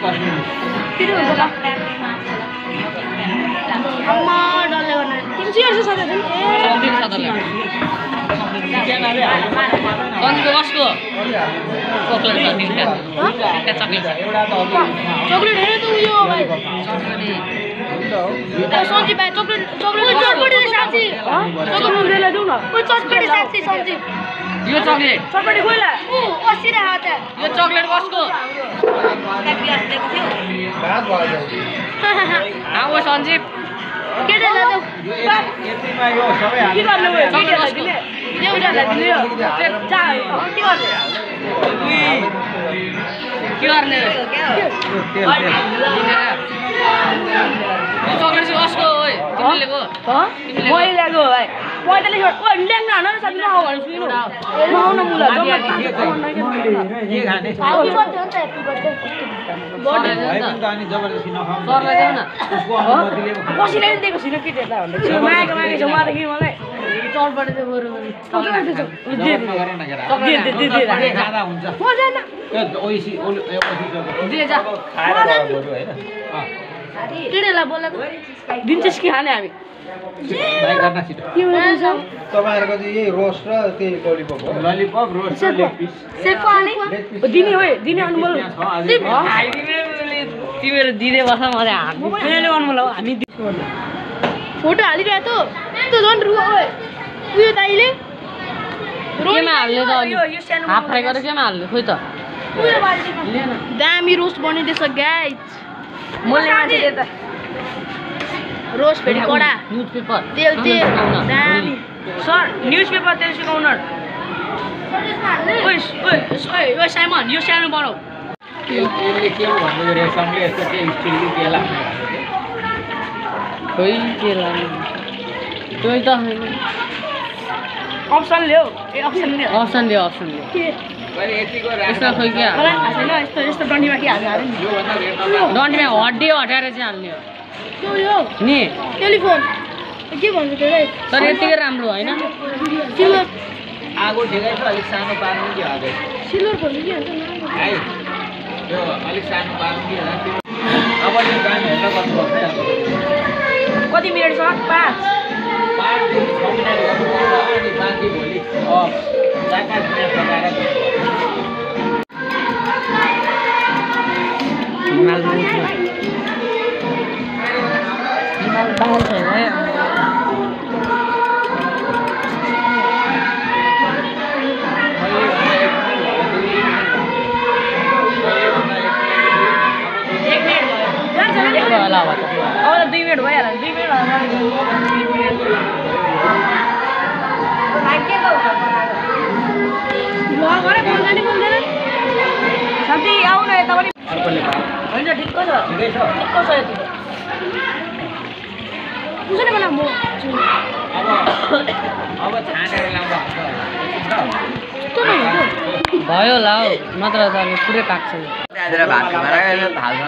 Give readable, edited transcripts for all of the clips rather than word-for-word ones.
फेरि हुन्छ ल अम्मा डल्ले गर्ने 380 सधैँ ए अन्को कसको चकलेट छ तिनटा चकलेट चकलेट हेरे त उयो भाइ सन्जी भाइ चकलेट साँच्ची चकलेट ल्याइ देऊ न ओ चटपटी साँच्ची सन्जी यो चकलेट चटपटी खोइला उ 80 रा हात यो चकलेट कसको भात भयो आऊ सञ्जीव केटा ल्याइ यतिमा यो सबै के गर्ने हो केटालाई दिने देउरालाई दिने हो जा के गर्ने के गर्ने चकलेट चाहिँ कसको हो तिमीले ल्याएको मैले ल्याएको भाइ 45 ओ ल्याङ न न साथी नआउ भने सुन्नु नआउन मुला चकलेट के खाने ह्यापी बर्थडे हुन्छ ह्यापी बर्थडे बर्थडे त अनि जबरजस्ती नखाऊ सरलाई देऊ न उसको अनुमतिले कसैले नि दिएको छैन केटालाई भन्दै छु मागेको छ उहाँदेखि मलाई चटपटी चाहिँ बरु ज्यादा हुन्छ मजा न ओइसी दे जा खाएर बरु हैन केटालाई बोलेको दिन्छस् कि खाने हामी भाइ गर्न छिटो तपाईहरुको चाहिँ यही रोस्ट र त्यही ललिपप रोस्ट र लेग पिस सेको आने दिने हो दिने अनमोल तिमीहरू दिँदै बस्छ मलाई हामीले अनमोल हो हामी फोटो हालिरहे त झन् रुगा ओए उयो दाइले केमा हाल्ने त अनि हाफ फ्राई गरेर केमा हाल्ने खोइ त उयो बाल्टी दामी रोस्ट बनिदैछ गाइस मैले मान्छे त रोस्ट फेरि कडा न्युजपेपर तेल दामी सर न्युजपेपर तेल सिकाउनर ओइ ओइ साइमन यो सानो बनाऊ यसले के भन्नु रेसमले यस्तो के स्टिलले केला खोइ के लाग्यो त्यही त अप्सन ल्याऊ ए अप्सन ल्याऊ अप्सन दियो के मैले यतिको यसमा खोइ के मलाई थाहा छैन यस्तो डन्डीमा के हाल्नु हाल्यो नि यो भन्दा रेट डन्डीमा हड्डी हटाएर चाहिँ हाल्ने हो यो नि टेलिफोन के भन्छ त्यसलाई तर यतिकै राम्रो होइन सिल्भर आगो ठेगाइ छ अलिक सानो पार्नु कि आगो सिल्भर भन्छ के भन्छ है यो अलिक सानो पार्नु कि अब यो गान हेर्न गर्नुपर्छ है कति मिनेट छ 5 देखि 6 मिनेट गर्नुपर्छ अनि बाँकी भोलि 4-5 मिनेट लगाएर बाल छैन होला अब 2 मिनेट भइहाल्यो 2 मिनेट साथी आऊ न यता पनि अर्कोले होइन ठिक्क छ ठिकै छ ठिक्क छ यति उसले मलाई म अब छानेर लाउँदा भयो ला मात्र त पुरै पाक्छ त्यहाँतिर भात खाएर हाल्न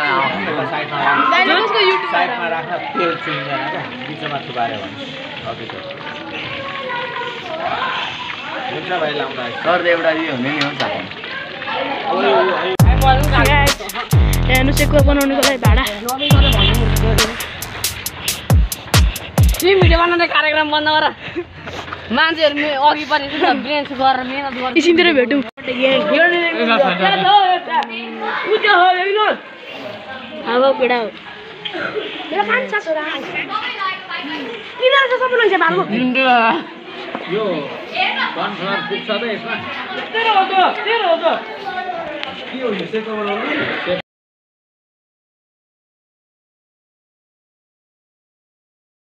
दाइलेको युट्युब साइडमा राख्न तेल चुइँदैन क्या बिचमा थुपार्यो भने ओके हुन्छ भाइ लाउँदा सर एउटा दियो हुने नि हुन्छ हेर्नु सेकुवा बनाउनुको लागि भाडा तिमी भिडियो बनाउने कार्यक्रम बन्द गर मान्छेहरू अघि पनि ब्रेन्च गरेर मेहनत गर्छ एकछिनतिर भेटौँ अब केटा हो यो कर्नफ्लावर पुग्छ त यसमा के हो यो सेतो बनाउनु